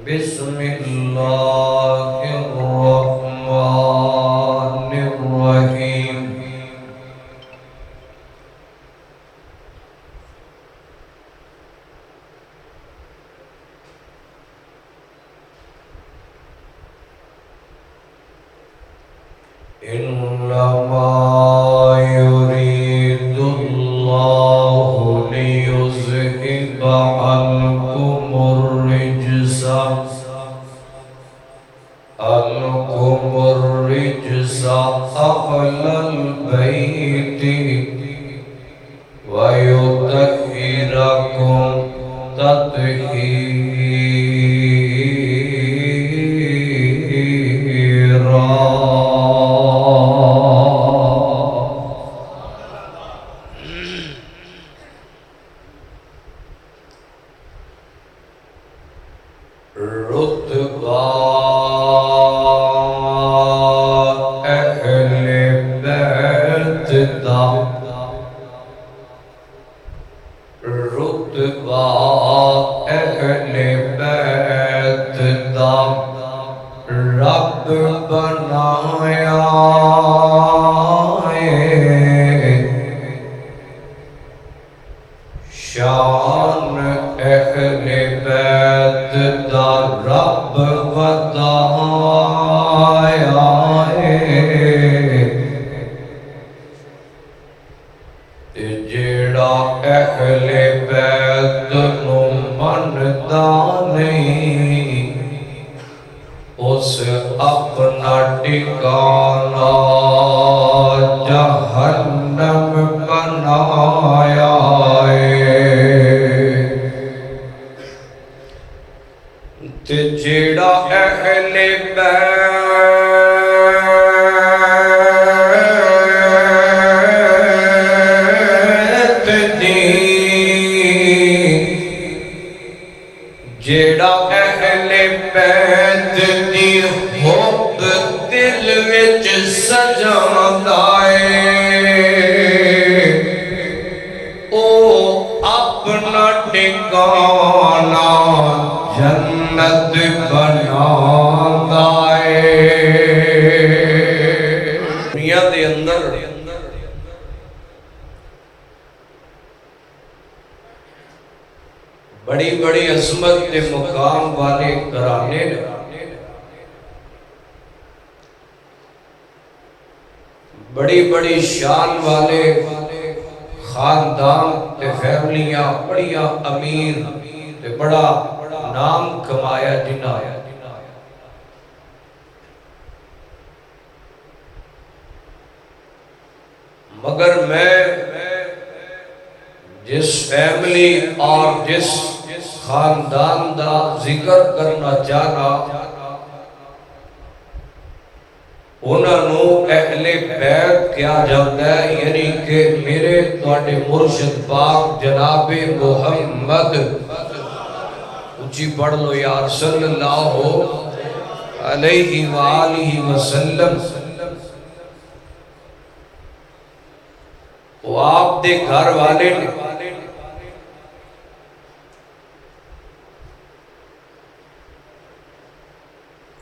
بسم اللہ الرحمن الرحیم انما يريد الله ليذهب عنكم الرجس أهل البيت ويطهركم تطهيرا. رتبہ اہل بیت دا، رتبہ اہل بیت دا رب بنایا ہے، شان اہل بیت دا رب ودایا ہے، جیڑا اہل بیت نو مندا نہیں اس اپنا ٹھکانہ جہنم بنایا ہے، تے جیڑا اہل بیت دی، جیڑا اہل بیت دی حب دل وچ سجاوندا ہے، او اپنا ٹھکانہ جنت بناوندا ہے. دنیا دے اندر بڑی بڑی عظمت کے مقام والے گھرانے نے، بڑی بڑی شان والے خاندان تے فیملیاں، بڑیاں امیر تے بڑا نام کمایا جنہاں، مگر میں جس فیملی اور جس خاندان دا ذکر کرنا چاہنا، انہاں نو اہل بیت کیا جاتا ہے، یعنی کہ میرے تواڈے مرشد پاک جناب محمد، اچھی پڑھ لو یار، صلی اللہ علیہ وآلہ وسلم، وہ آپ دے گھر والے نے،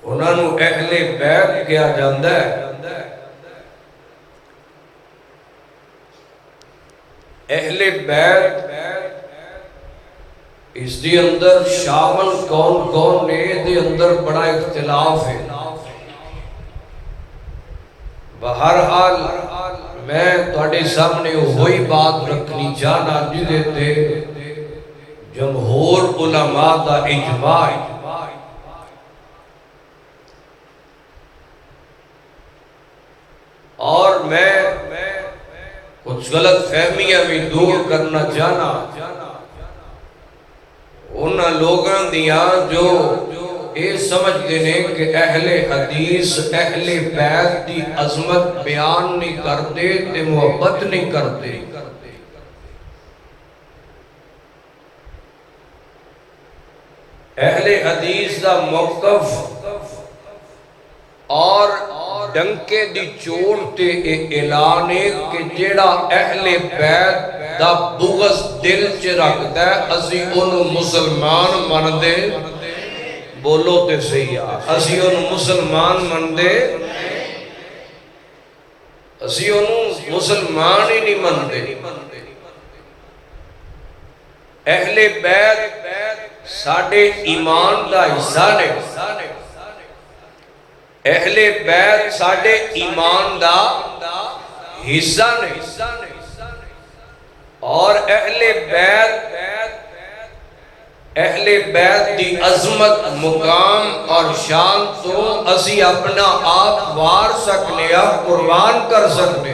انہاں نو اہل بیت کیا جاندہ ہے. اہل بیت اس دی اندر شامل کون کون نے، دے اندر بڑا اختلاف ہے. بہرحال میں تواڈے سامنے وہی بات رکھنی چاہنا جدے تے جمہور علماء دا اجماع ہے. اور میں کچھ غلط فہمیاں بھی دور کرنا چاہنا ان لوگوں دیاں جو یہ سمجھتے ہیں کہ اہل حدیث اہل بیت دی عظمت بیان نہیں کرتے تے محبت نہیں کرتے. اہل حدیث دا موقف اور ڈنکے دی چوٹ تے اعلان ہے کہ جیڑا اہل بیت دا بغض دل چ رکھدا ہے اسی اونوں مسلمان من دے بولو تے صحیح اسی انہوں مسلمان مندے اسی انہوں مسلمان ہی نہیں مندے اہل بیت ساڑھے ایمان دا حصہ نے اہل بیت ساڑھے ایمان دا حصہ نے اور اہل بیت دی عظمت مقام اور شان تو اسی اپنا آپ وار سکنے قربان کر سکنے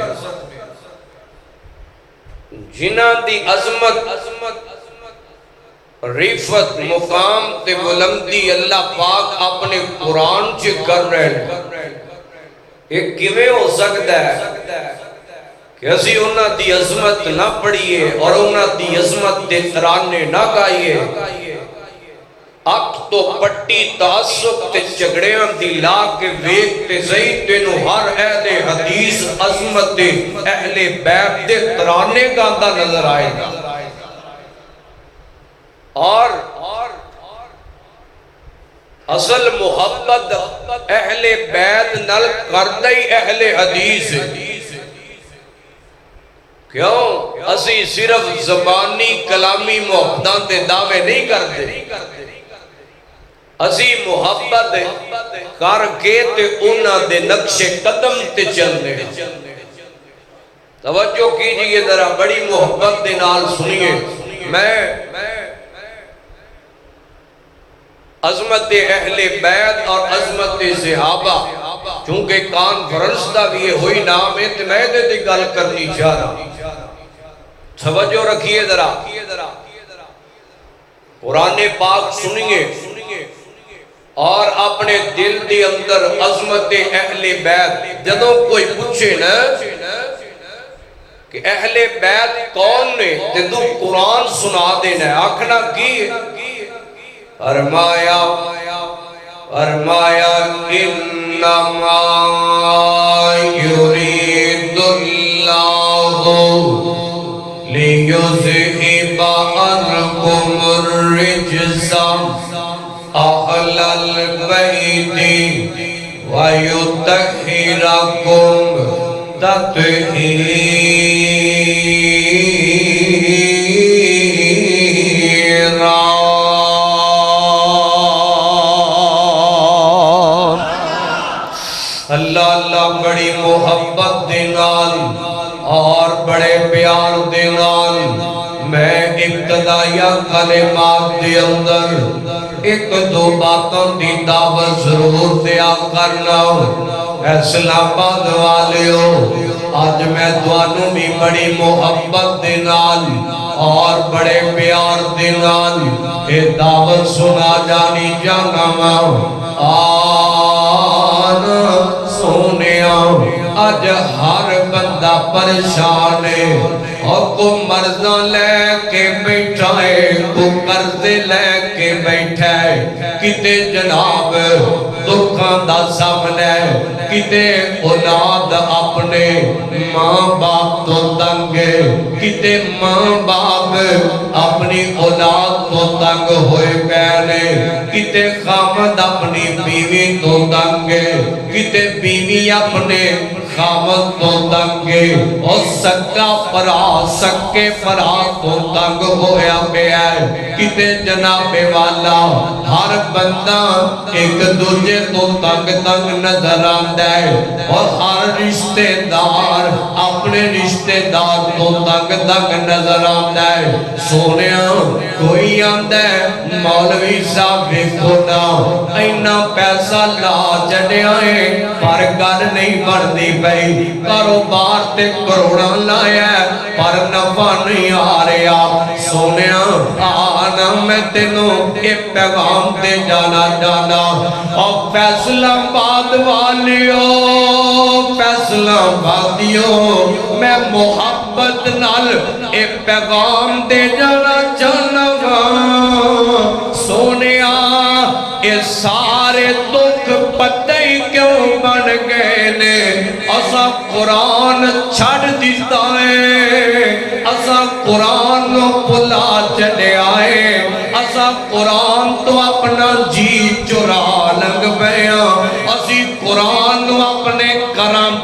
جنہ دی عظمت رفت مقام تے بلندی اللہ پاک اپنے قرآن چے کر رہے ہیں ایک کیویں ہو سکتا ہے کہ اسی انہاں دی عظمت نہ پڑھئے اور انہاں دی عظمت دے ترانے نہ گائیے اک تو پٹی تعصب تے جھگڑیاں دی لا کے ویک تے زہی تینوں ہر اہل حدیث عظمت دے اہل بیت دے ترانے گاندہ نظر آئے گا اور اصل محبت اہل بیت نل کردئی اہل حدیث کیوں اسی صرف زبانی کلامی محبتان تے دعوے نہیں کرتے اسی محبت کر کے تے انہاں دے نقش قدم تے چلنے توجہ کیجئے ذرا بڑی محبت دے نال سنیے میں عظمت اہل بیت اور عظمت صحابہ چونکہ کانفرنس دا بھی یہ ہوئی نام ہے تو میں دے گل کرنی چاہ رہا توجہ رکھیے ذرا قرآن پاک سنیے اور اپنے دل دے اندر عظمت اہل بیت جدوں کوئی پوچھے نا کہ اہل بیت کون نے تے تو قرآن سنا دینا آکھنا کی فرمایا انما یرید اللہ لیذہب عنکم الرجس اہل البیت ویطہرکم تطہیرا اللہ بڑی محبت دینال اور بڑے پیار دینال میں ابتدائیہ کلمات دے اندر ایک دو باتوں دی دعوت ضرور دیا کرنا اسلام آباد والیو آج میں دوانوں بھی بڑی محبت دینال اور بڑے پیار دینال یہ دعوت سنا جانی جانا سونیا آج ہر بندہ پریشان ہے اور کو مرضاں لے کے بیٹھا ہے کو قرضے لے کے بیٹھا ہے کتے جناب دکھاں دا سامنے کتے اولاد اپنے ماں باپ تو تنگے کتے ماں باپ اپنی اولاد تو تنگ ہوئے پہنے کتے خامد اپنی بیوی تو تنگے کتے بیوی اپنے خامد تو تنگے اور سکا پرا سکے پرا تو تنگ ہویا پیا ہے کتے جناب والا ہر بندہ ایک دوجے تو تنگ نظر آندہ ہے اور ہر رشتہ دار اپنے رشتہ دار تو تنگ نظر آندہ ہے سونیا کوئی آندہ ہے مولوی صاحب کھونا اینا پیسہ لا چڑیا ہے پر گھر نہیں بڑھتی پئی کاروبار تے کروڑا لایا ہے پر نفع نہیں آ رہا سونیا آنا میں تینوں ایک پیغام دے جانا اور فیصلہ آباد والیو فیصلہ آبادیو میں محبت نال ایک پیغام دے جانا چاہنا سونیا یہ سارے دکھ پتہ ہی کیوں بن گئے نے اسا قرآن چھڑ دیتا ہے اسا قرآن بھلا چلے آئے اسا قرآن تو اپنا جی چرا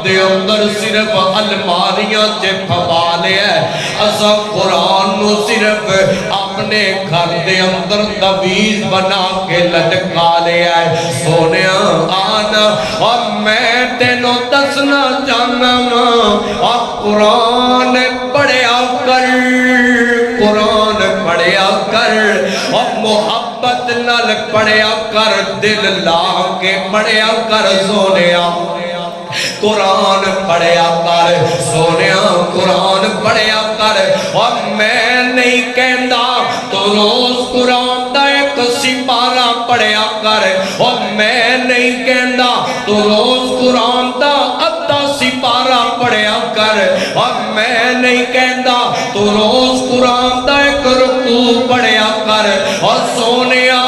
دے اندر صرف الماریاں چے پھپا لیا ہے اسا قرآن نو صرف اپنے گھر دے اندر تویز بنا کے لٹکا لیا ہے سونے آنا اور میں تینوں دسنا چاہنا اور قرآن پڑھیا کر قرآن پڑھیا کر اور محبت نال پڑھیا کر دل لا کے پڑھیا کر سونیا قرآن پڑھیا کر سونیا قرآن پڑھیا کر اور میں نہیں کہندا تو روز قرآن دا ایک سپارہ پڑھیا کر اور میں نہیں کہندا تو روز قرآن دا ادھا سپارہ پڑھیا کر اور میں نہیں کہندا تو روز قرآن دا ایک رکوع پڑھیا کر اور سونیا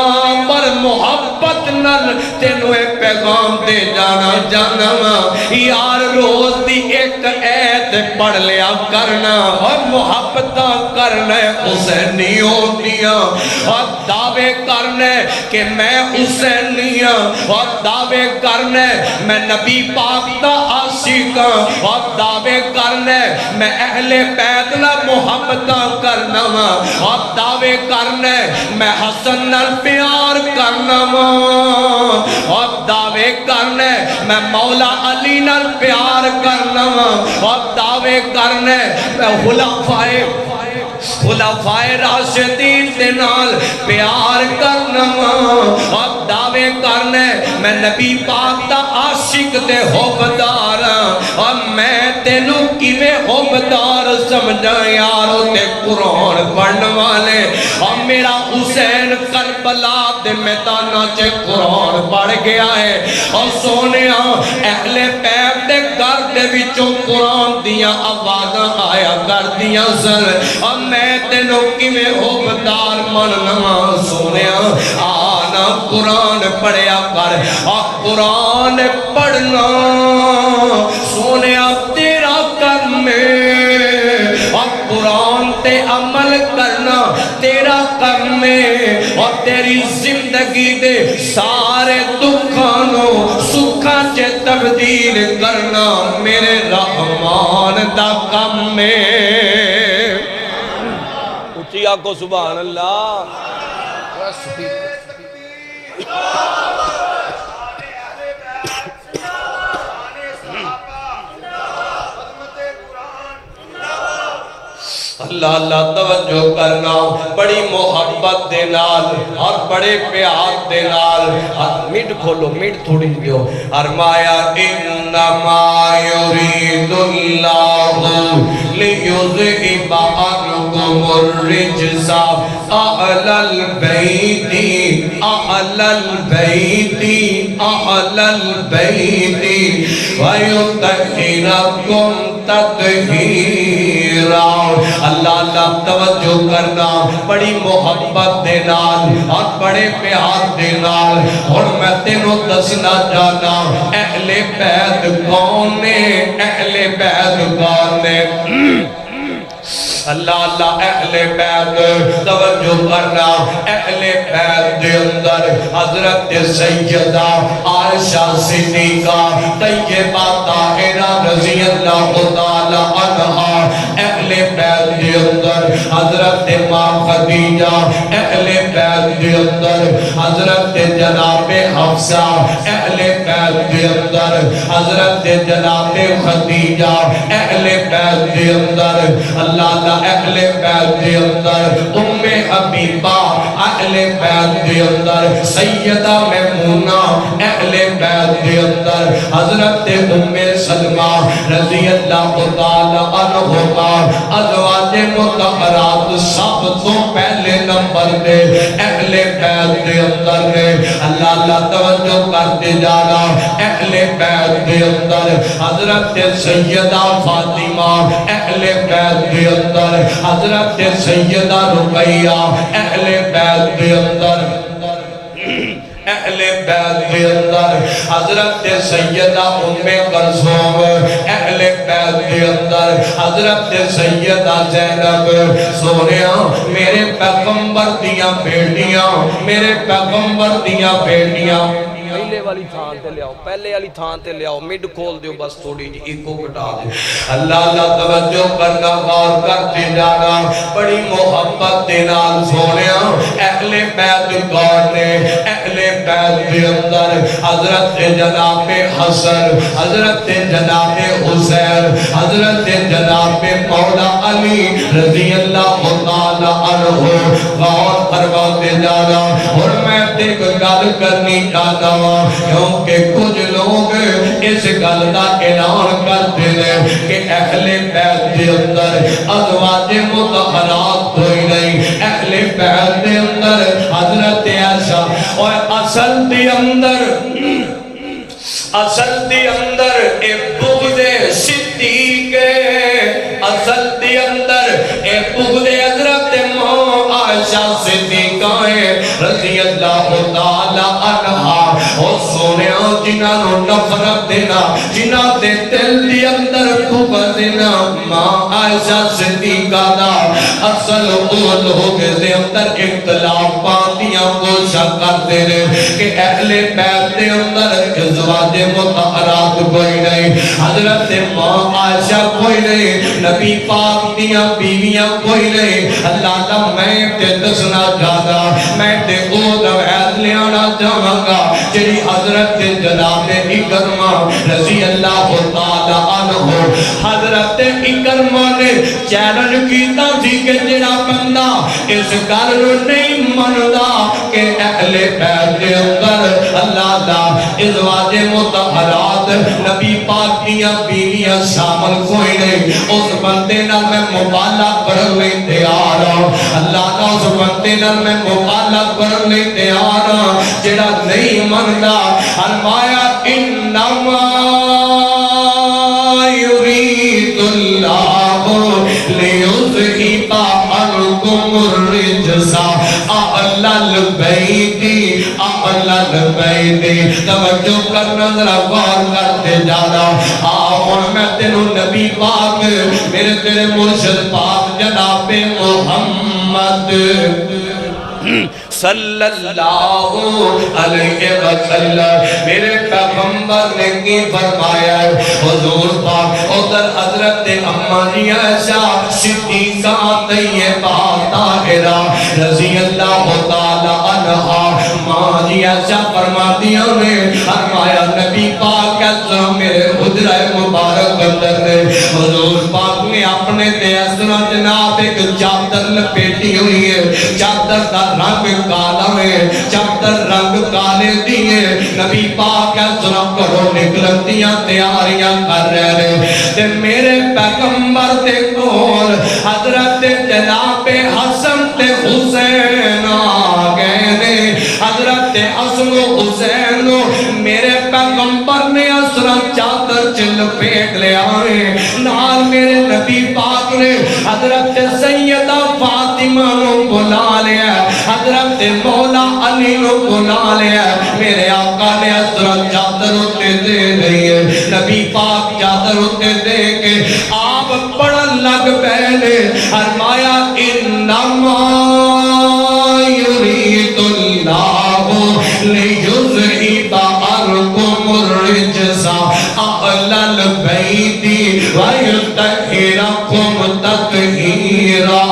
پر محبت نل تینوں ایک پیغام دے جانا جانا یار روز دی ایک ایت پڑھ لیا کرنا اور محبتہ کرنا حسینیوں دیا اور دعوے کرنے کہ میں حسینیاں اور دعوے کرنے میں نبی پاک دا عاشقاں اور دعوے کرنے میں اہل بیت نہ محبتہ کرنا اور دعوے کرنے میں حسن نال پیار کرنا اور دعوے کرنے میں مولا علی نال پیار کرنا اور دعوے کرنے میں خلفائے راشدین دے نال پیار کرنا اور دعوے کرنے میں نبی پاک دا عاشق تے حبدار اور میں تینوں کیویں حبدار سمجھا یارو تے قرآن پڑھن والے اور میرا حسین کربلا دے میداناں چے قرآن پڑھ گیا ہے اور سونیا اہل بیت دے گھر دے وچوں قرآن دیاں آوازاں آیا کر دیاں سن اور میں تینوں کیویں حبدار مننا سونیا آنا قرآن پڑھیا کر اور قرآن پڑھنا سونیا تیرا کم ہے اور قرآن تے عمل کرنا تیرا کم ہے اور تیری زندگی دے سارے دکھانوں سکھاں چے تبدیل کرنا میرے رحمان دا کم ہے اچھی آنکھوں سبحان اللہ اللہ اللہ توجہ کرنا بڑی محبت دے نال اور بڑے پیار دے نال میٹ کھولو میٹ تھوڑی دیو ارمایا انما یرید اللہ لیذہب عنکم الرجس اہل البیت اہل البیت اہل البیت ویطہرکم تطہیرا اللہ اللہ توجہ کرنا بڑی محبت دے نال اور بڑے پیار دے نال اور میں تینوں دسنا جانا اہل بیت کون نے اہل بیت کون نے اللہ اللہ اہل بیت توجہ کرنا اہل بیت دے اندر حضرت سیدہ عائشہ صدیقہ طیبہ طاہرہ رضی اللہ تعالی عنہا اہل بیت دے اندر حضرت ماں خدیجہ اہل بیت دے اندر حضرت جناب حفصہ اہل بیت دے اندر حضرت جناب خدیجہ اہل بیت دے اندر اللہ اہل بیت دے اندر ام حبیبہ اہل بیت دے اندر سیدہ میمونہ اہل بیت دے اندر حضرت ام سلمہ رضی اللہ تعالی عنہما ازواج مطہرات سب تو پہلے نمبر دے اہل بیت دے اندر نے اللہ اللہ توجہ کرتے جانا اہل بیت دے اندر حضرت سیدہ فاطمہ اہل بیت دے اندر حضرت سیدہ رقیہ اہل بیت دے اندر اہل بیت دے اندر حضرت سیدہ ام کلثوم اہل بیت دے اندر حضرت سیدہ زینب سونیا میرے پیغمبر دیاں بیٹیاں میرے پیغمبر دیاں بیٹیاں پہلے والی تھان تے لے آؤ، پہلے والی تھان تے لے آؤ، مڈ کھول دیو بس تھوڑی جی ایکو گٹا دے. اللہ اللہ توجہ کرنا غور کرتے جانا بڑی محبت دے نال سونیا اہل بیت کون نے اہل بیت کے اندر حضرت جناب حسن حضرت جناب حسین حضرت جناب مولا علی رضی اللہ تعالی عنہ غور فرماتے جانا. اور میں ایک گل کرنی چاہتا ہوں کیونکہ کچھ لوگ اس گل کا اعلان کرتے ہیں کہ اہل بیت کے اندر ازواج مطہرات کوئی نہیں، اہل بیت کے اندر حضرت عائشہ اور اصل دی اندر اے بغض صدیق اصل دی اندر اے بغض حضرت عائشہ صدیقہ رضی اللہ تعالی عنہا. اور سونیا جنہاں نفرت دینا جنہاں دے دل دی اندر بغض دینا ماں عائشہ صدیقہ دا اصل وہ لوگ دے اندر اختلاف پاندیاں کوشاں کرتے رہے کہ اہل بیت دے اندر ازواج مطہرات کوئی نہیں، حضرت ماں عائشہ کوئی نہیں، نبی پاک دیاں بیویاں کوئی نہیں. اللہ کا میں تے دسنا چاہتا میں تے او روایت لیانا چاہاں گا جڑی حضرت جناب اکرمہ رضی اللہ تعالی عنہ حضرت اکرمہ نے چیلنج کیتا تھی کہ جڑا بندہ اس گل نہیں مندا کہ اہل بیت کے اندر اللہ دا ازواج مطہرات نبی پاک دیاں بیویاں شامل کوئی نہیں، اس بندے نال میں مبالغہ کرنے تیار ہوں. اللہ کا اس بندے نال میں مبالغہ کرنے تیار ہوں جڑا نہیں مندا. فرمایا انما یرید اللہ لیذہب عنکم الرجس اہل البیت اہل البیت. توجہ کرنا ذرا غور کرتے جانا. اور میں تینوں نبی پاک میرے تیرے مرشد پاک جناب محمد صلی اللہ علیہ وسلم میرے پیغمبر نے کی فرمایا حضور پاک ادھر حضرت اماں جی عائشہ صدیقہ طیبہ طاہرہ رضی اللہ تعالی عنہا ماں جی عائشہ فرماتیاں نے فرمایا نبی پاک کیسا میرے حجرہ مبارک اندر نے حضور پاک نے اپنے تے اسرا جناب ایک چادر لپیٹی ہوئی ہے، چادر کا رنگ کالا ہے، چادر رنگ کالے دیئے نبی پاک اسرا کرو نکلتیاں تیاریاں کر رہے ہیں. تے میرے پیغمبر تے کول حضرت جناب حسن تے حسین آگئے نے. حضرت حسن و حسین میرے پیغمبر نے اسرا چادر چل پیٹ لے آئے نال میرے نبی پاک نے حضرت سیدہ فاطمہ نو بلا لیا، حضرت مولا علی نو بلا لیا. میرے آقا نے اسرا چادر اتے دے رہی ہے. نبی پاک چادر اتے دے کے آپ پڑھن لگ پہلے فرمایا انما یرید اللہ لیذہب عنکم الرجس اہل البیت ویطہرکم تطہیرا.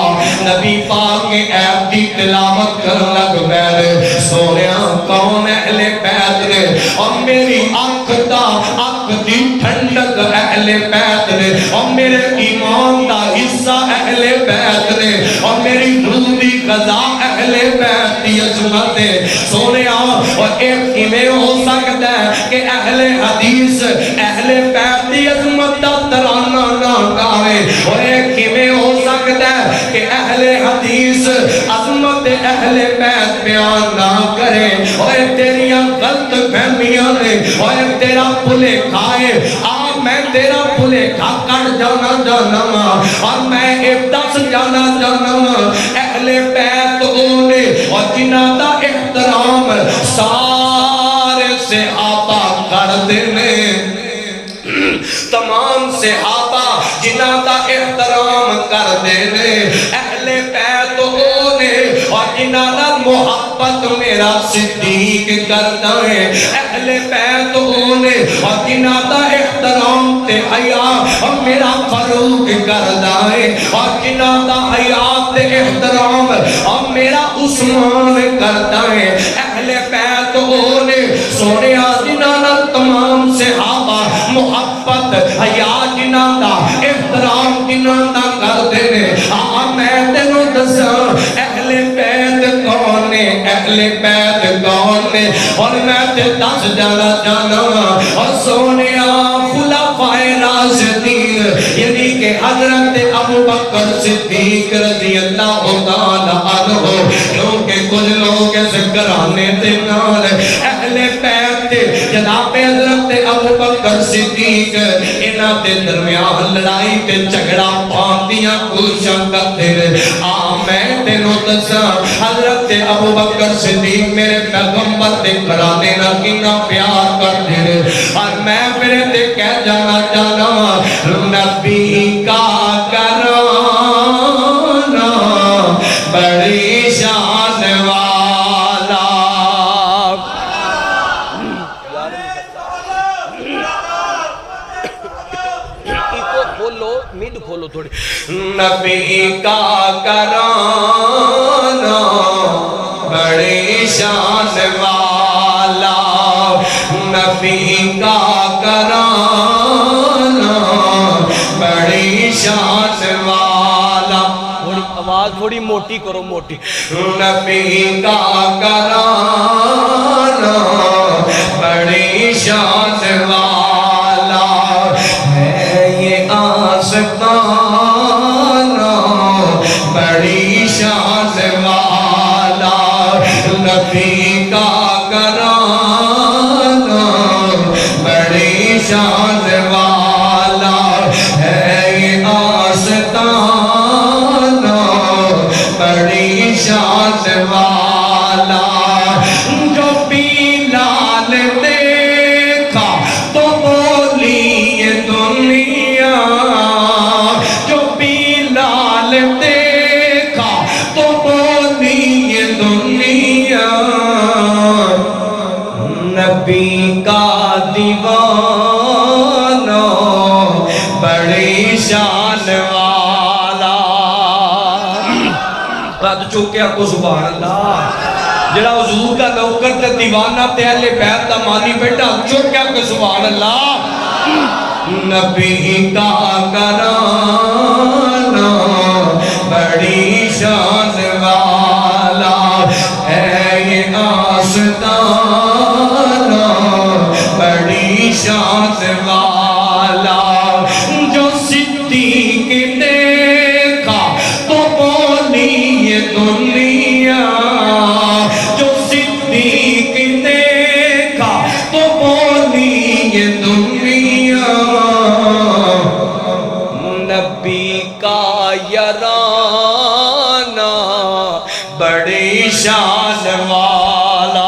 نبی پاک کے عیب کی تلاوت کر لگ پہلے سونیا کون اہل بیت نے اور میری آنکھ دا آنکھ دی ٹھنڈک اہل بیت نے اور میرے ایمان دا حصہ اہل بیت نے اور میری روح دی غذا اہل بیت دی عظمت ہے. سونیا اور ایک کیویں ہو سکتا ہے کہ اہل حدیث اہل بیت دی عظمت دا ترانہ نہ گاوے اور ایک کیویں ہو سکتا ہے کہ اہل حدیث عظمت اہل بیت بیان نہ کرے. اور تیریاں غلط فہمیاں نے اور تیرا بھلے کھائے میں تیرا بھلے کھا کر جانا جانا اور میں ابدس جانا جانا اہل بیت اونے اور جنہاں دا احترام سارے صحابہ کر دینے تمام صحابہ جنہاں دا احترام کر دینے اہل بیت اونے اور جنہاں دا محبت میرا صدیق کرتا ہے. اہل بیت ہونے اور جنہاں دا احترام تے حیا اور میرا فاروق کردا ہے اور جنہاں دا حیا تے احترام اور میرا عثمان کردا ہے اہل بیت ہونے سونیا جنہاں نال تمام صحابہ محبت حیا جنہاں دا احترام جنہاں دا کردے نے میں تینوں دساں اہل بیت کون نے اہل بیت کون نے اور میں تے دس جانا جانا اور سونیا خلفائے راشدین یعنی کہ حضرت ابو بکر صدیق رضی اللہ تعالی عنہ کیونکہ کچھ لوگ اس گھرانے دے نال اہل بیت جناب حضرت ابو بکر صدیق انہاں دے درمیان لڑائی تے جھگڑا پاندیاں کوشاں کرتے میں تینوں دساں حضرت ابو بکر صدیق میرے پیغمبر دے گھرانے نال کتنا پیار کرتے ہیں اور میں پھر تے کہہ جانا جانا نبی کا گھرانہ بڑی شان والا کھولو میڈ کھولو تھوڑی نبی کا گھرانہ بڑی شان والا نبی کا گھرانہ بڑی شان والا تھوڑی آواز تھوڑی موٹی کرو موٹی نبی کا گھرانہ بڑی شان والا ہے یہ آستانہ بڑی شان والا نبی کا گھرانہ بڑی شان والا ہے یہ آستانہ بڑی شان والا جو بلال دیکھا تو بولی یہ دنیا جو بلال دیکھا تو بولی یہ دنیا نبی کا دیوانہ بڑی شان والا رد چوکیا کو سبحان اللہ جڑا حضور کا نوکر تے دیوانہ تے اہل بیت دا مانی بیٹا چوکیا کو سبحان اللہ نبی کا گھرانہ بڑی شان والا ہے یہ آستانہ بڑی شان والا جو صدیق دیکھا تو بولی یہ دنیا جو صدیق دیکھا تو بولی یہ دنیا نبی کا یارانہ بڑی شان والا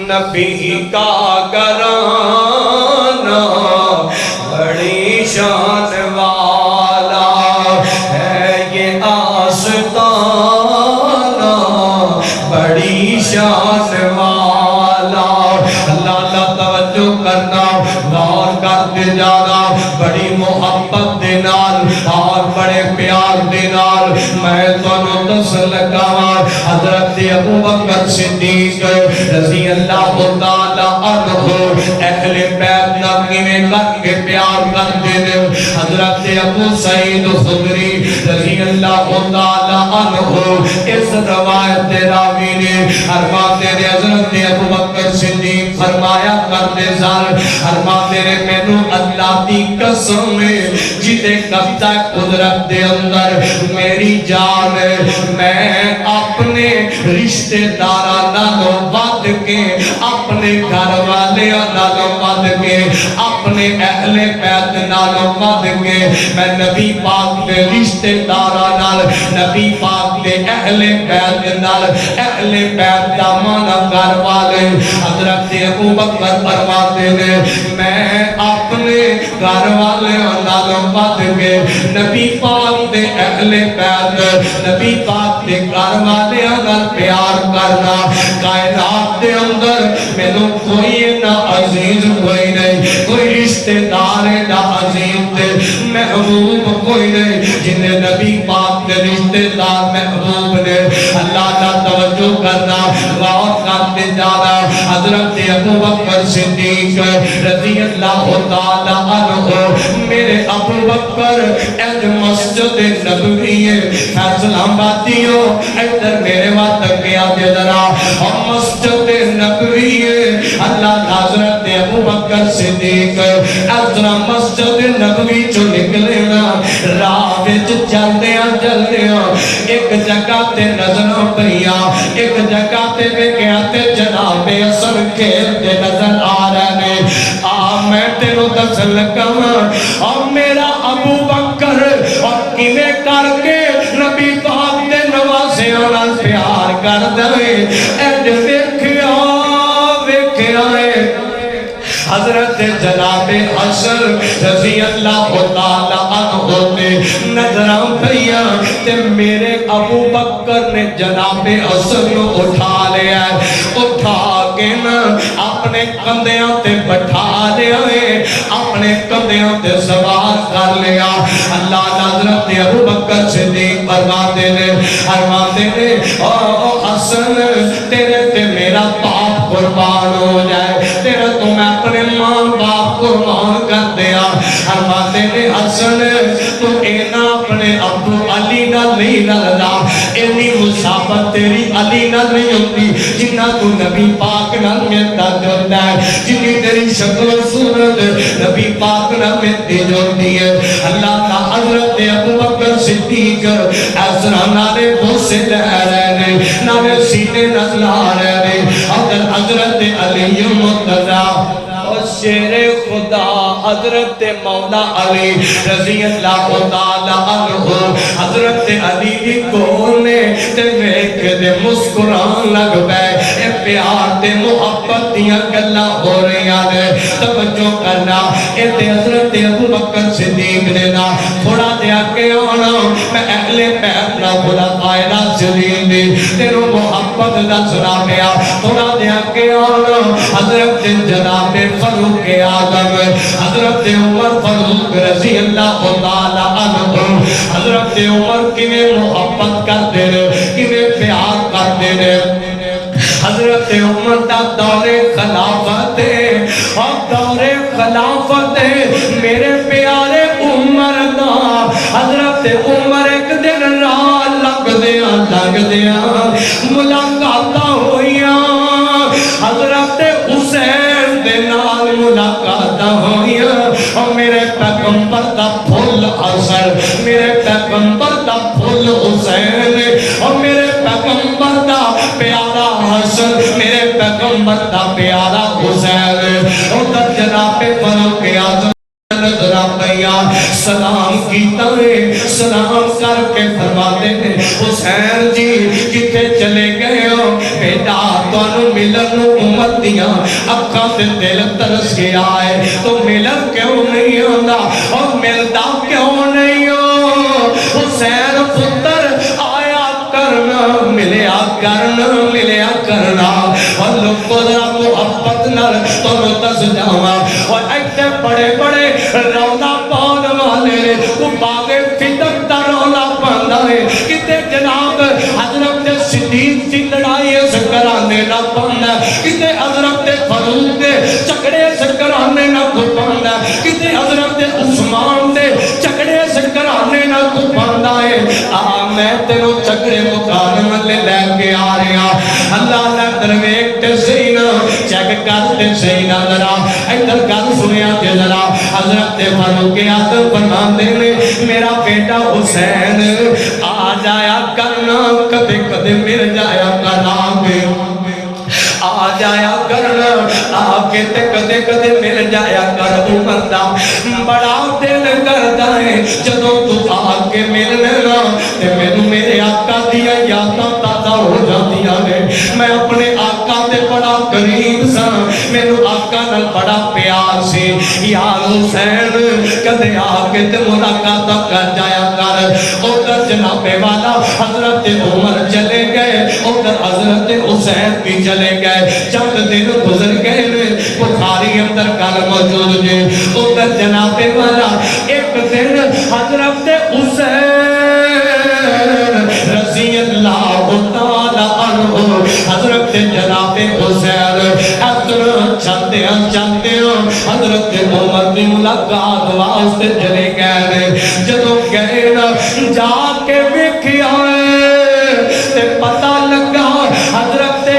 نبی کا گھرانہ بڑی شان والا ہے یہ آستانہ بڑی شان والا اللہ توجہ کرنا غور کرتے جانا بڑی محبت دے نال اور بڑے پیار دے نال میں تانوں دس لگا حضرت ابو بکر صدیق رضی اللہ تعالی عنہ اہل بیت نال کیویں کر کے پیار کرتے نے حضرت ابو سعید خدری رضی اللہ تعالی عنہ اس روایت راوی نے فرماتے نے حضرت ابو بکر صدیق فرمایا کرتے سن فرماتے نے مینوں اللہ دی قسم جدے قبضہ قدرت دے اندر میری جان میں اپنے رشتہ داراں نالوں ود کے اپنے گھر والیاں نالوں ود کے اپنے اہل بیت نالوں ود کے میں نبی پاک دے رشتہ داراں نال نبی پاک دے اہل بیت نال اہل بیت دا مانا گھر والے حضرت ابو بکر فرماتے نے میں اپنے گھر والے نالوں بد کے نبی پاک دے اہل بیت نبی پاک دے گھر والے نال پیار کرنا کائنات دے اندر مینوں کوئی نہ عزیز کوئی نہیں کوئی رشتہ دار نہ عزیز تے محبوب کوئی نہیں جنہیں نبی پاک دے رشتہ دار محبوب نے اللہ کا توجہ کرنا غور کرتے جانا حضرت ابو بکر صدیق رضی اللہ تعالی عنہ میرے ابو بکر اہل مسجد نبوی فیصل آبادیوں ادھر میرے وقت کیا دے ذرا اور مسجد نبوی اللہ حضرت ابو بکر صدیق ادھر مسجد نبوی جو نکلے نا راہ وچ چلدے ایک جگہ تے نظر پیا ایک جگہ تے ویکھیا تے جناب اثر کھیلتے نظر آ رہے نے میں تینوں دس لگا اور میرا ابو بکر اور کیویں کر کے نبی پاک دے نوازیاں نال پیار کر دے اج ویکھیا حضرت جناب حسن رضی اللہ تعالی عنہ نے نظراں پیا تے میرے ابو بکر نے جناب حسن کو اٹھا لیا اٹھا کے نا اپنے کندھیاں تے بٹھا لیا اپنے کندھیاں تے سوار کر لیا اللہ حضرت ابو بکر صدیق فرماتے نے او حسن تیرے تے میرا باپ قربان ہو جائے تیرا تو میں اپنے ماں باپ قربان کر دیا فرماتے نے حسن تو اینا اپنے ابو علی نہ نہیں لگدا اینی مصابت تیری علی نہ نہیں ہوتی جنہ تو نبی پاک نہ ملتا جلتا ہے جنی تیری شکل و صورت نبی پاک نہ ملتی جلتی ہے اللہ کا حضرت ابو بکر صدیق ایسرا نالے بوسے لہ رہے نے نالے سینے نظر آ رہے نے حضرت علی مرتضی اور شیر خدا حضرت مولا علی رضی اللہ تعالی عنہ حضرت علی کو نے تے ویکھ دے مسکران لگ پے اے پیار تے محبت دیاں گلاں ہو رہیاں نے توجہ کرنا اے تے حضرت ابو بکر صدیق نے نا تھوڑا دیا کے آنا میں اہل بیت نا خدا قائدہ سلیم دی تیرو محبت دا سنا پیا تھوڑا دیا کے آنا حضرت جناب فاروق اعظم حضرت عمر فاروق رضی اللہ تعالی عنہ حضرت عمر کیویں محبت کرتے نے کیویں پیار کرتے نے حضرت عمر دا دور خلافت اور دور خلافت میرے پیارے عمر دا حضرت عمر ایک دن راہ لگ دیا ملاقاتاں ہوئیاں حضرت حسین دے نال ملاقاتاں ہوئیاں اور میرے پیغمبر دا پھول اثر میرے پیغمبر دا پھول حسین اور میرے پیغمبر دا پیارا حسن میرے پیغمبر دا پیارا حسین ادھر جناب فاروق اعظم نظر آیا سلام کیتا ہے سلام کر کے فرماتے ہیں حسین جی کتے چلے گئے ہو بیٹا تانوں ملن نو امت دیاں اکھاں تے دل ترس کے آئے تو ملن کیوں نہیں ہوندا اور ملدا کیوں نہیں ہو حسین پتر آیا کرنا ملیا کرنا اور لوگ ذرا محبت نال تانوں دس جاواں اور ایتھے بڑے بڑے رولا پاؤن والے کو باغے فتن دا رولا پاندا ہے کتے جناب حضرت صدیق دی لڑائی سکرانے نہ پاندا کتے حضرت فاروق دے چکڑے سکرانے نہ پاندا کتے حضرت عثمان دے چکڑے سکرانے نہ پاندا ہے میں تینو چکڑے مکان والے لے کے آ رہا اللہ نے درویش تے سینا چیک کرتے سینا ذرا ادھر گل سنیا تے ذرا حضرت فاروق اعظم فرماتے نے میرا بیٹا حسین آ جایا کرنا کدے کدے مل جایا کرنا آ جایا کرنا آ کے تے کدے کدے مل جایا کر عمر دا بڑا دل کردا ہے جدوں تو آ کے ملنا تے مینوں میرے آقا دیا یاداں تازہ ہو جاندیاں نے میں اپنے آقا تے بڑا قریب سا مینوں آقا نال بڑا پیار سی یا حسین کدے آ کے تے ملاقات کر جایا کر ادھر جناب والا حضرت عمر چلے گئے ادھر حضرت حسین بھی چلے گئے چند دن گزر گئے بخاری اندر گل موجود جے ادھر جناب والا ایک دن حضرت حسین رضی اللہ تعالی عنہ حضرت جناب حسین حضرت چاہتے ہو حضرت عمر کی ملاقات واسطے چلے گئے جدوں گئے نا جا کے ویکھیا تے پتہ لگا حضرت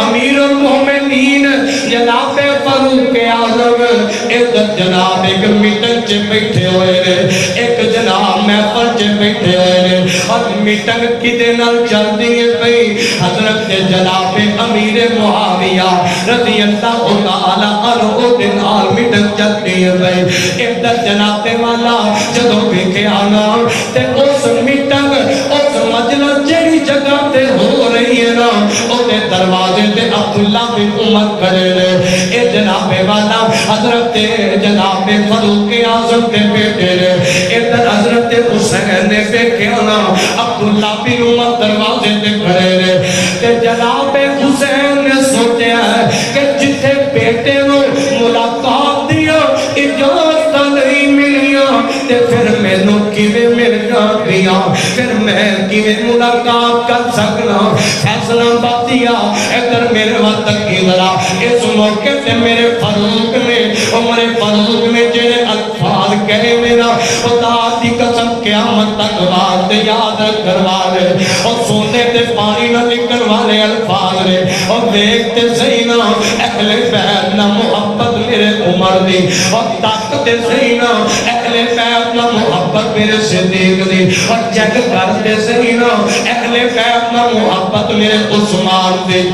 امیر المومنین جناب فاروق اعظم ادھر جناب ایک میٹنگ چ بیٹھے ہوئے نے ایک جناب محفل چ بیٹھے ہوئے نے اور میٹنگ کدے نال چلدی ہے پئی حضرت جناب امیر معاویہ رضی اللہ تعالی عنہ دے نال میٹنگ چلدی ہے پئی ادھر جناب والا جدوں ویکھیا نا تے اس میٹنگ اس مجلس جڑی جگہ تے ہو رہی ہے نا اودے دروازے تے عبداللہ بن عمر کھڑے نے اے جناب والا حضرت جناب فاروق اعظم کے بیٹے نے ادھر حضرت حسین نے دیکھا نا عبداللہ بن عمر دروازے تے کھڑے نے تے جناب حسین نے سوچا کہ جتھے بیٹے نو ملاقات دیا اجازت نہیں ملیاں تے پھر مینوں کیویں مل جاندیاں پھر میں کیویں ملاقات کر سکنا فیصلہ باتیا ادھر میرے وقت کی ذرا اس موقع تے میرے فاروق نے عمر فاروق نے جڑے الفاظ کہے میرا خدا دی قسم قیامت تک بات یاد کروا لے اور سونے تے پانی نہ نکل والے الفاظ نے اور دیکھتے صحیح نا اہل بیت نہ محبت میرے عمر دی اور طاقت صحیح نا اہل بیت نہ محبت میرے صدیق دی اور چیک کرتے صحیح نا اہل بیت نہ محبت میرے عثمان دی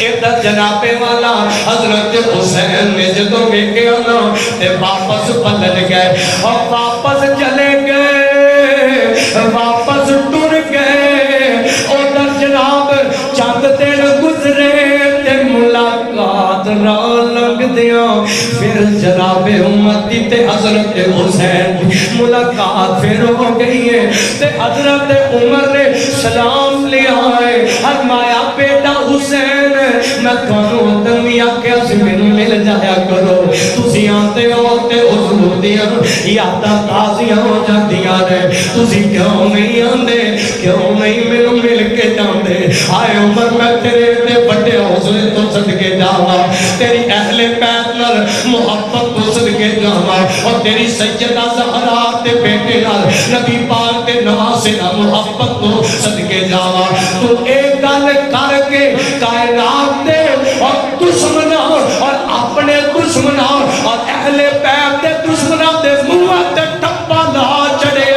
ادھر جناب والا حضرت حسین نے جدوں ویکھیا نا تے واپس پلٹ گئے اور واپس چلے گئے واپس ٹر گئے ادھر جناب چند دن گزرے تے ملاقات راہ لنگ دیا پھر جناب امتی تے حضرت حسین ملاقات پھر ہو گئی ہے تے حضرت عمر نے سلام لیا ہے فرمایا بیٹا حسین میں تھانوں دنیا کیسے مل جایا کرو تسی آتے ہو تے حضور دیاں یاداں تازیاں ہو جاندیاں نے تسی کیوں نہیں آندے کیوں نہیں مینوں مل کے جاندے ہائے عمر میں تیرے تے بڑے حوصلے تو صدقے جاواں تیری اہل بیت نال محبت تو صدقے جاواں اور تیری سیدہ زہرا تے بیٹے نال نبی پاک تے نواسے نال محبت تو صدقے جاواں تو ایک گل کر کے کائنات دے اور دشمناں اور اپنے دشمناں اور اہل بیت دے دشمناں دے منہ تے ٹپا لا چڑھے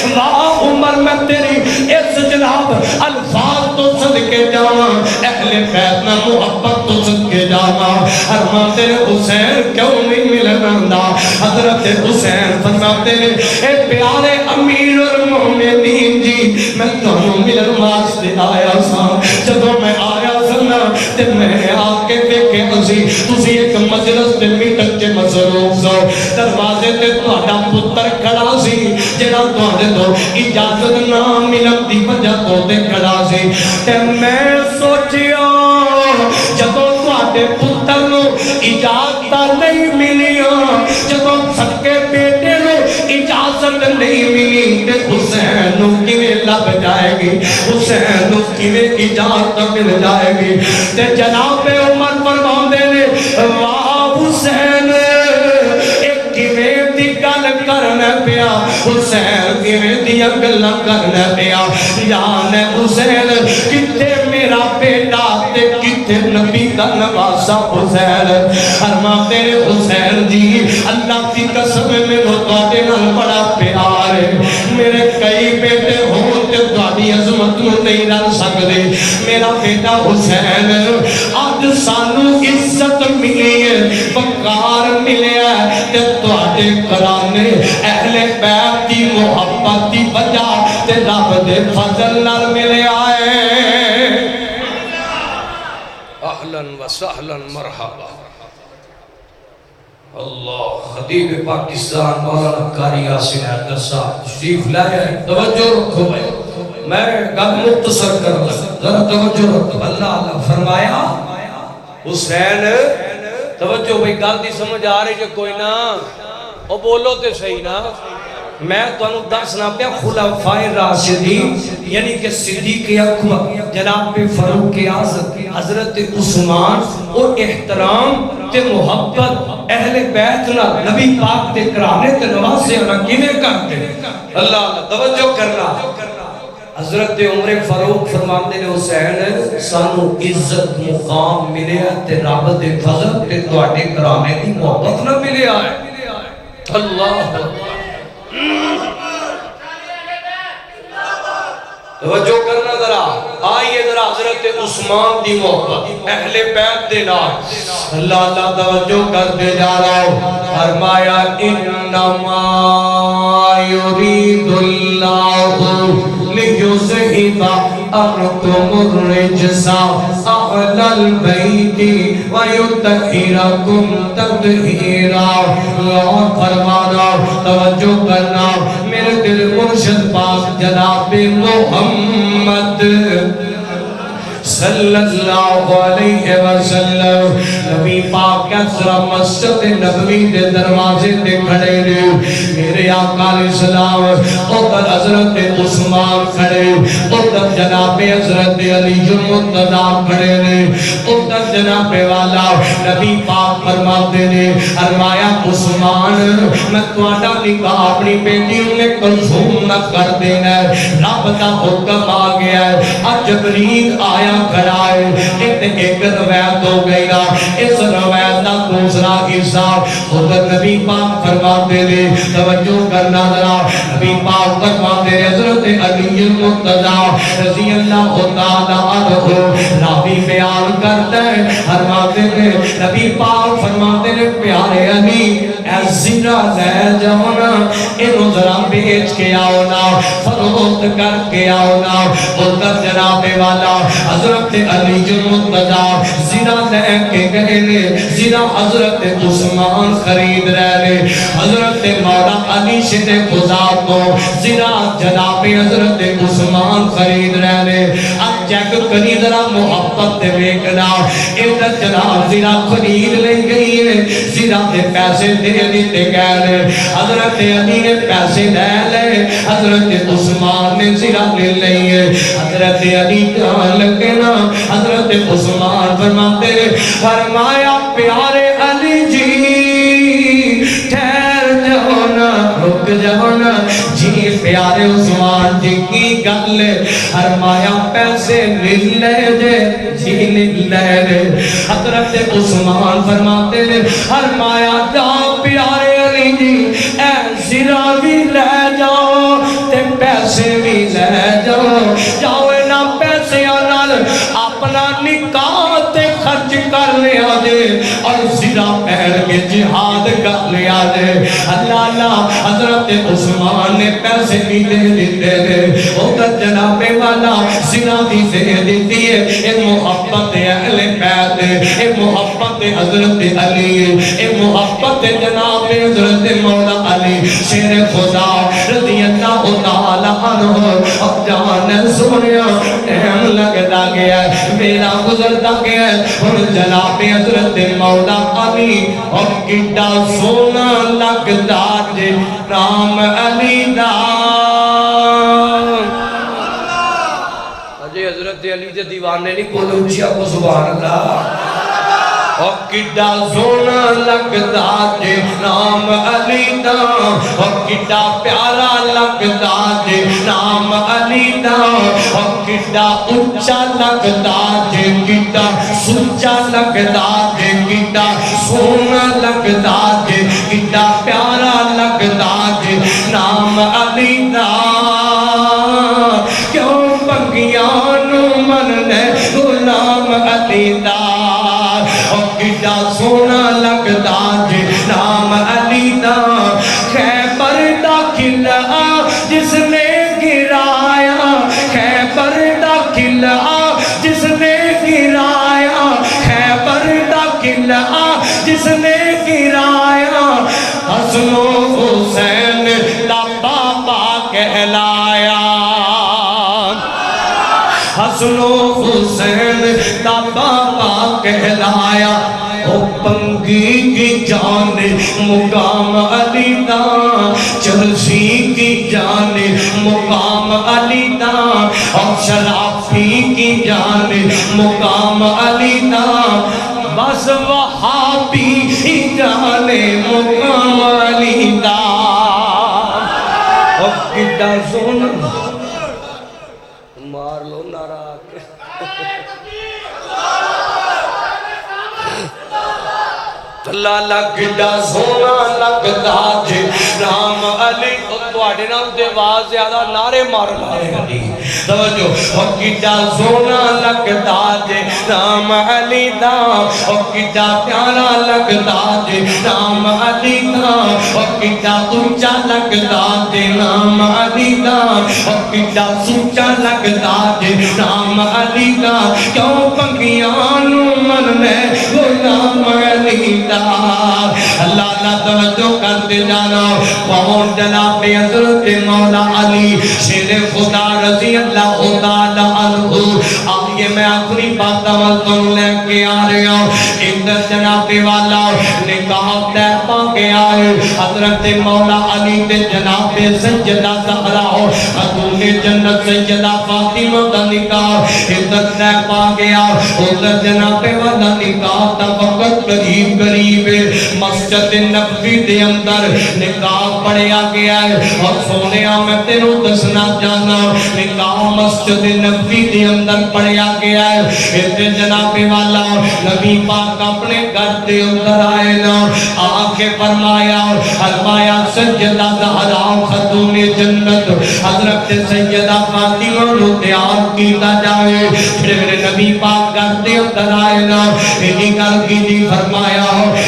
واہ عمر میں تیری اس جناب الفاظ تو صدقے جاواں اہل بیت نہ محبت تو صدقے جاواں ارمان تیرے حسین کیوں نہیں ملنا حضرت حسین فرماتے ہیں اے پیارے امیر المومنین جی میں تانوں ملن واسطے آیا سا جدوں میں آیا سنا تے میں آ کے دیکھے تسی ایک مجلس تے میٹنگ تے مصروف سو دروازے تے تہاڈا پتر کھڑا سی جڑا تہاڈے تو اجازت نہ ملن دی وجہ تو تے کھڑا سی تے میں سوچیا جدوں تہاڈے پتر نو اجازت نہیں ملیاں جدوں سکے بیٹے نو اجازت نہیں ملی تے حسین نو کیویں لب جائے گی حسین نو کیویں اجازت مل جائے گی تے جناب عمر فرماندے نے واہ حسین ایک کیویں دی گل کرنا پیا حسین کیویں دی گلاں کرنا پیا جان حسین کتے میرا بیٹا تے کتے نبی دا نواسا حسین فرماتے نے حسین جی اللہ کی قسم مینوں تواڈے نال بڑا پیار ہے میرے کئی بیٹے ہون تے تواڈی عظمت نوں نہیں رل سکدے میرا بیٹا حسین اج سانو عزت ملی ہے وقار ملیا تے تواڈے گھرانے اہل بیت دی محبت دی وجہ تے رب دے فضل نال ملے آئے اہلاً و سہلاً مرحبا اللہ خطیب پاکستان مولانا قاری یاسین حیدر صاحب تشریف لائے ہیں توجہ رکھو بھائی میں گل مختصر کر لگا ذرا توجہ رکھو اللہ فرمایا حسین توجہ بھئی گل دی سمجھ آ رہی جو کوئی نہ او بولو تے صحیح نا میں تو انہوں دسنا پیا خلفائے راشدین یعنی کہ صدیق اکبر جناب فاروق اعظم حضرت عثمان اور احترام تے محبت اہل بیت نہ نبی پاک تے کرانے تے نوازے نہ کیویں کرتے اللہ توجہ کرنا حضرت عمر فاروق فرماتے نے حسین سانو عزت مقام ملے تے رب دے فضل تے تواڈے کرانے دی محبت نہ ملے ہے اللہ توجہ کرنا ذرا آئیے ذرا حضرت عثمان دی محبت اہل بیت دے نال اللہ اللہ توجہ کرتے جا رہا ہوں فرمایا انما یرید اللہ لیذہب عنکم الرجس اہل البیت ویطہرکم تطہیرا فرمانا توجہ کرنا میرے دل مرشد پاک جناب محمد صلی اللہ علیہ وسلم نبی پاک کسرا مسجد نبوی دے دروازے دے کھڑے نے میرے آقا علیہ السلام ادھر حضرت عثمان کھڑے ادھر جناب حضرت علی المرتضیٰ کھڑے نے ادھر جناب والا نبی پاک فرماتے نے فرمایا عثمان میں تواڈا نکاح اپنی بیٹی ام کلثوم نہ کر دینا رب دا حکم آ گیا ہے اج جبریل آیا کھڑا ہے ایک روایت ہو گئی نا اس روایت کا دوسرا حصہ حضرت نبی پاک فرماتے ہیں توجہ کرنا ذرا نبی پاک فرماتے ہیں حضرت علی المرتضیٰ رضی اللہ تعالی عنہ راوی بیان کرتا ہے فرماتے ہیں نبی پاک فرماتے ہیں پیارے علی اے زنا لے جاؤ نا انہوں ذرا بیچ کے آؤ نا فروخت کر کے آؤ نا ادھر جناب والا حضرت علی المرتضیٰ زنا لے کے گئے نے زنا حضرت عثمان خرید رہے نے حضرت مولا علی شیر خدا کو زنا جناب حضرت عثمان خرید رہے نے اب چیک کری ذرا محبت دے ویکھنا ادھر جناب زنا خرید لے گئی ہے زنا دے پیسے دے دیتے گئے حضرت علی نے پیسے لے لے حضرت عثمان نے زنا لے لئی ہے حضرت علی جان لگے نا حضرت عثمان فرماتے فرمایا پیارے علی جی ٹھہر جاؤ نا رک جاؤ نا جی پیارے عثمان جی کی گل فرمایا پیسے لے جے جی لے جے حضرت عثمان فرماتے فرمایا جاؤ پیارے علی جی اے زرا بھی لے جاؤ تے پیسے بھی لے جاؤ جاؤ نا پیسے اپنا نکاح تے خرچ کر لیا دے اور زرا پہن کے جہاد کر لیا دے اللہ اللہ حضرت عثمان نے پیسے بھی دے دیتے دے ادھر جناب والا زرا بھی دے دیتی ہے اے محبت اہل بیت اے محبت حضرت علی اے محبت جناب حضرت مولا علی شیر خدا رضی اللہ تعالی عنہ اب جان سنیا ٹائم لگتا گیا میرا گزرتا گیا اور جناب حضرت مولا علی اور کتا سونا لگتا جے نام علی دا اجے حضرت علی دے دیوانے نہیں بولے اچھا کو سبحان اللہ اور کتا سونا لگتا جے نام علی دا اور کتا پیارا لگتا جے نام علی دا اور کتا اچھا لگتا جے کتا سچا لگتا جے کتا سونا لگتا جے کتا پیارا لگتا جے نام علی دا کیوں بگیان مننے غلام علی دا کتا سونا لگتا جے نام علی دا خیبر دا قلعہ جس نے گرایا فرمایا حسن و حسین کا بابا کہلایا او پنگی کی جان مقام علی دا چرسی کی جان مقام علی دا اور شرافی کی جان مقام علی دا بس وہابی کی جان مقام علی دا اور کتا سونا مار لو نارا لالا گڈا سونا لگدا جے نام علی تواڈے نال تے آواز زیادہ نعرے مار مارے علی توجہ او گڈا سونا لگدا جے نام علی دا او گڈا پیارا لگدا جے نام علی دا او گڈا اونچا لگدا جے نام علی دا او گڈا سوچا لگدا جے نام علی دا کیوں پنگیاں نو من میں غلام علی دا اللہ اللہ توجہ کرتے جانا پہنچ جناب حضرت مولا علی شیر خدا رضی اللہ تعالی عنہ آئیے میں آخری بات تم لے کے آ رہے ہوں ادھر جناب والا نکاح طے پا کے آئے حضرت مولا علی تے جناب سیدہ زہرا خاتون جنت سیدہ فاطمہ دا نکاح ادھر طے پا گیا ادھر جناب والا نکاح تا وقت قریب قریب مسجد نبوی دے اندر نکاح پڑھیا گیا ہے اور سونیا میں تینوں دسنا جانا نکاح مسجد نبوی دے اندر پڑھیا گیا ہے اتنے جناب والا نبی پاک اپنے گھر دے اندر آئے نا آکے فرمایا سیدہ زہرا خاتون جنت حضرت سیدہ فاطمہ نو تیار کیتا جائے پھر میرے نبی پاک گھر دے اندر آئے نا انہی گل کی دی فرمایا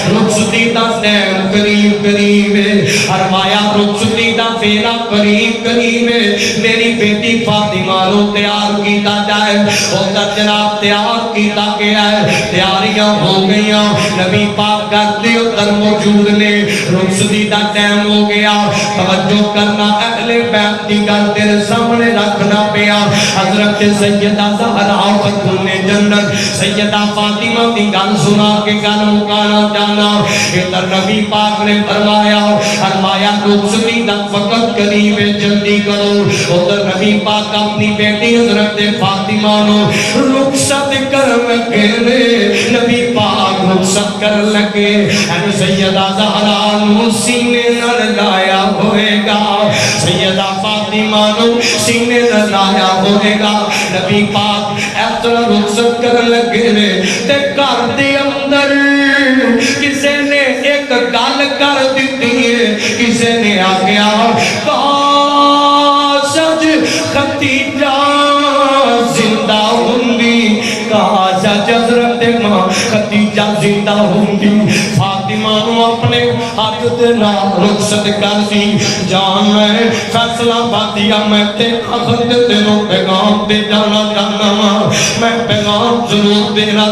رخصتی دا ٹائم قریب قریب ہے فرمایا رخصتی دا فیرا قریب قریب ہے میری بیٹی فاطمہ رو تیار کیتا جائے اور جناب تیار کیتا گیا ہے تیاریاں ہو گئیاں نبی پاک گھر دے اندر موجود نے رخصتی دا ٹائم ہو گیا توجہ کرنا اہل بیت دی گل تیرے سامنے رکھنا پیا حضرت سیدہ زہرا خاتون جنت سیدہ فاطمہ دی گل سنا کے گل مکانا جانا ادھر نبی پاک نے فرمایا رخصتی دا وقت قریب جلدی کرو ادھر نبی پاک اپنی بیٹی حضرت فاطمہ نو رخصت کر لگے نبی پاک رخصت کر لگے سیدہ زہرا نو سینے نال لایا ہوئے گا سیدہ فاطمہ نو سینے نال لایا ہوئے گا نبی پاک ایسا رخصت کر لگے تے گھر دے اندر کسے نے ایک گل کر دیتی ہے کسے نے آگیا کاش ختیجہ زندہ ہونگی کاش حضرت ماں ختیجہ زندہ ہونگی فاطمہ نو اپنے ہاتھ دے نام رخصت کر دی جان میں فیصلہ باتیا میں تے اخت تینوں پیغام دے جانا میں پیغام ضرور دینا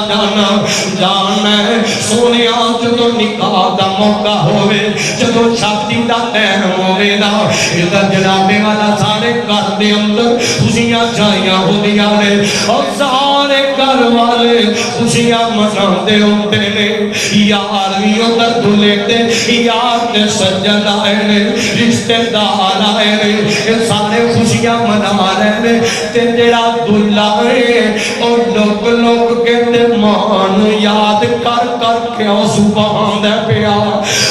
جان میں سونے جدو نکاح دا موقع ہوئے جدو شادی دا ٹائم ہوئے نا ادھر جنابے والا سارے گھر دے اندر خوشیاں چاہیاں ہو دیا نے اور سارے گھر والے خوشیاں مناتے ہوتے نے یار بھی ادھر دلے تے یار تے سجن آئے نے رشتے دار آئے نے یہ سارے خوشیاں منا رہے نے تے جڑا دلہا ہے اور لوگ لوگ کہتے مان یاد کر کر کے سبحان دے پیا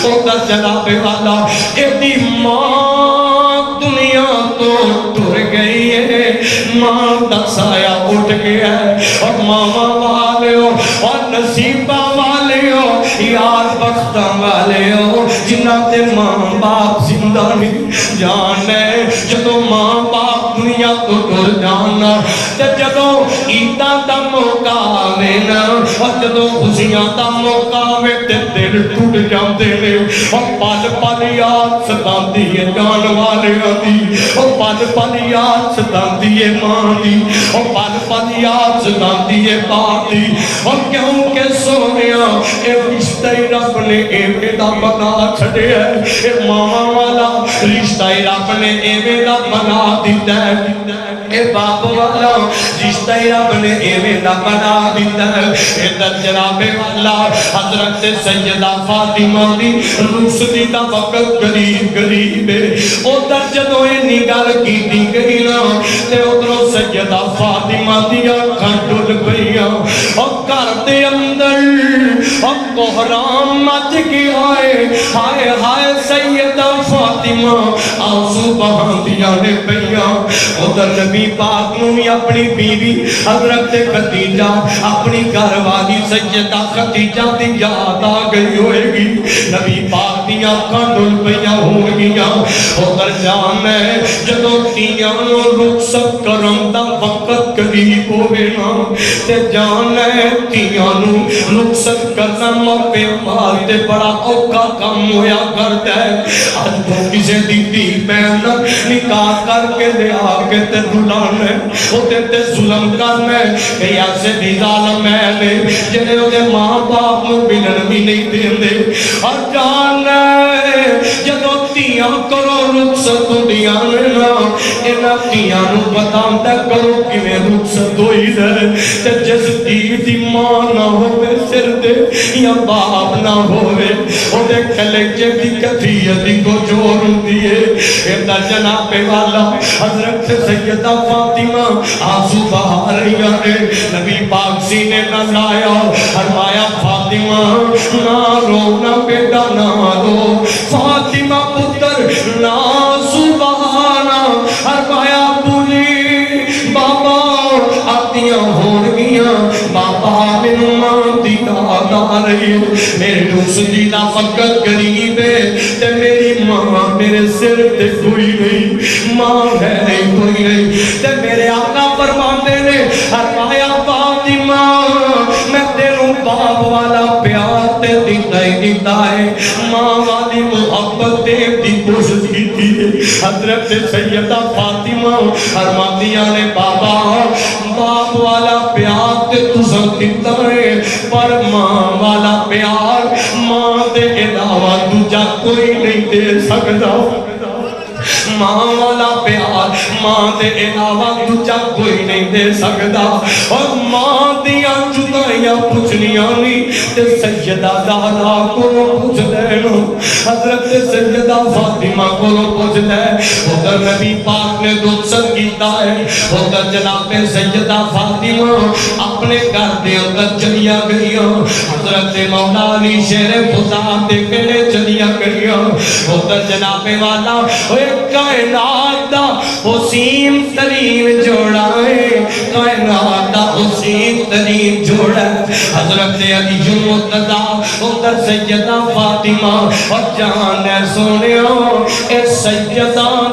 ادھر جنابے والا ایدی ماں دنیا تو ٹر گئی ہے ماں دا سایہ اٹھ گیا ہے اور ماما والے ہو اور نصیبہ والے ہو یار بختہ والے ہو جنہ تے ماں باپ زندہ نہیں جانے جدو ماں باپ دنیا تو ٹر جانا تے جدو عیدہ دا موقع آوے نا اور جدوں خوشیاں دا موقع میں تے دل ٹوٹ جاندے نے اور پل پل یاد ستاندی ہے جان والیاں دی اور پل پل یاد ستاندی ہے ماں دی اور پل پل یاد ستاندی ہے باپ دی اور کیونکہ سونیا اے رشتہ رب نے ایویں دا بنا چھڈیا ہے اے ماما والا رشتہ رب نے ایویں دا بنا دیتا ہے اے باپ والا رشتہ رب نے ایویں دا بنا دیتا ہے اے در جناب والا حضرت سیدہ فاطمہ دی رخصتی دا وقت قریب قریب ہے او در جدوں اینی گل کیتی گئی نا تے ادھروں سیدہ فاطمہ دی اکھاں ڈل پئیاں او گھر دے اندر او کوہرام مچ کے آئے ہائے ہائے سیدہ فاطمہ آنسو بہاندیاں نے پئیاں ادھر نبی پاک نوں اپنی بیوی حضرت خدیجہ اپنی گھر والی سیدہ خدیجہ دی یاد آ گئی ہوئے گی نبی پاک دی اکھاں ڈل پئیاں ہو گیاں ادھر جان ہے جدوں تیاں نوں رخصت کرن دا وقت قریب ہوے نا تے جان ہے تیاں نوں رخصت کرنا موقع مار تے بڑا اوکھا کم ہویا کردا ہے اج تو کسے دی دھی بہن نکاح کر کے لے آ کے تے رلانا ہے او تے ظلم کرنا ہے کہ ایسے بھی ظالم ہے جڑے او دے ماں باپ نوں ملن بھی نہیں دیندے اور جان ہے جدوں تیاں کرو رخصت ہوندیاں نا انہاں تیاں نوں بتاوندا کرو کیویں رخصت ہوئی ہے تے جس دھی دی ماں نہ ہوے سر دے یا باپ نہ ہوے او دے کلیجے دی کفیت کو جوڑ ہوندی ہے اے جناب والا حضرت سیدہ فاطمہ آنسو بہا رہی ہے نبی پاک سینے نہ لایا فرمایا فاطمہ نہ رو نہ بیٹا نہ رو فاطمہ پتر نہ آنسو بہانا فرمایا بولی بابا آتیاں ہون گیاں بابا میں ماں دی یاد آ رہی میرے رخصتی دا وقت قریب ہے تے میری ماں میرے سر تے کوئی نہیں ماں ہے کوئی نہیں تے میرے آقا فرماندے نے فرمایا فاطمہ میں تینوں باپ والا پیار تے دیتا ہی دیتا ہے ماں والی محبت تے دی کوشش کی حضرت سیدہ فاطمہ فرماندیاں نے بابا باپ والا پیار تے تساں دیتا ہے پر ماں والا پیار ماں دے علاوہ دوجا کوئی نہیں دے سکتا ماں والا پیار ماں دے علاوہ دوجا کوئی نہیں دے سکتا اور ماں دیاں جدائیاں پوچھنیاں نہیں تے سیدہ زہرا کو پوچھ لینا حضرت سیدہ فاطمہ کو پوچھ لے ادھر نبی پاک نے رخصت کیتا ہے ادھر جناب سیدہ فاطمہ اپنے گھر دے اندر چلیا گئیاں حضرت مولا علی شیر خدا دے کنے چلیا گئیاں ادھر جناب والا کائنات دا حسین ترین جوڑا ہے کائنات دا حسین ترین جوڑا ہے حضرت علی مرتضی ادھر سیدہ فاطمہ اور جان ہے سونیا اے سیدہ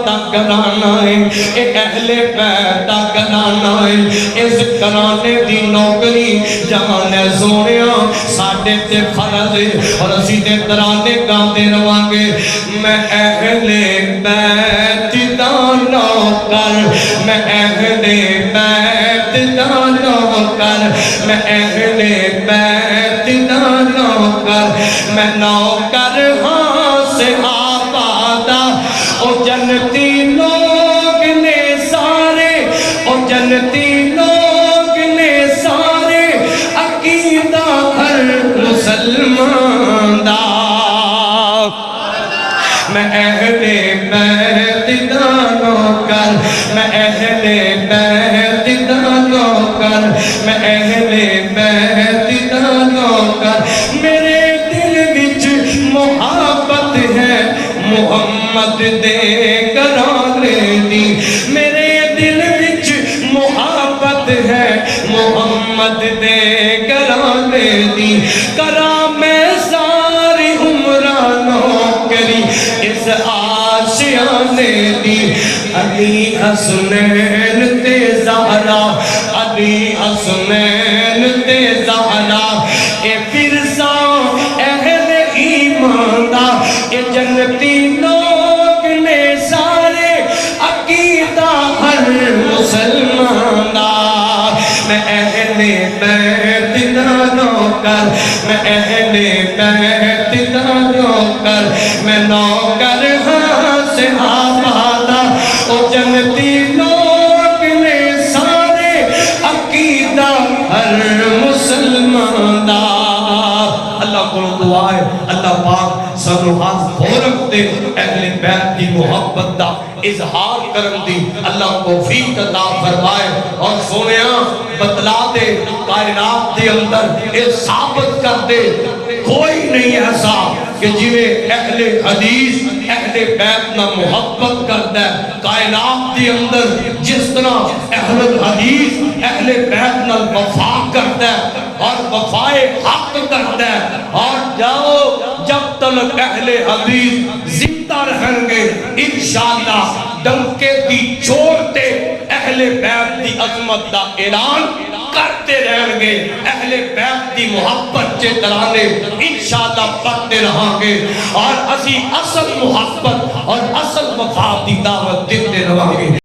دا گھرانا ہے اے اہل بیت دا گھرانا ہے اس گھرانے دی نوکری جان ہے سونیا ساڈے تے فرض ہے اور اسی تے ترانے گاندے رہواں گے میں اہل بیت دا نوکر میں اہل بیت دا نوکر میں اہل بیت دا نوکر میں نوکر ہاں سے آبادا او جنتی لوگ نے سارے او جنتی لوگ نے سارے عقیدہ ہر مسلمان دا میں اہل بیت دا نوکر میں اہل بیت دا نوکر میں اہل بیت دا نوکر میرے دل وچ محبت ہے محمد دے گھرانے دی میرے دل وچ محبت ہے محمد دے گھرانے دی کرام میں ساری عمرانوں کری اس آشیانے دی علی حسنین تے زہرا علی حسنین تے زہرا اے ورثہ اہل ایمان دا اے جنتی لوگ نے سارے عقیدہ ہر مسلمان دا میں اہل بیت دا نوکر میں اہل بیت دا نوکر میں نوکر ہاں صحابہ دا او جنتی لوگ نے سارے عقیدہ ہر مسلمان دا اللہ کو دعا ہے اللہ پاک سانو آج فورک دے اہل بیت کی محبت دا اظہار کرن دی اللہ توفیق عطا فرمائے اور سونیا بتلا دے کائنات دے اندر یہ ثابت کر دے کوئی نہیں ایسا کہ جنہیں اہل حدیث اہل بیت نہ محبت کرتا ہے کائنات دے اندر جس طرح اہل الحدیث اہل بیت نہ وفا کرتا ہے اور وفائے حق کرتا ہے اور جاؤ جب تک اہل حدیث زندہ رہیں گے انشاءاللہ ڈنکے دی چھوڑتے اہل بیت دی عظمت دا اعلان کرتے رہیں گے اہل بیت دی محبت چے ترانے انشاءاللہ پڑھتے رہیں گے اور اسی اصل محبت اور اصل وفا دی دعوت دیتے رہیں گے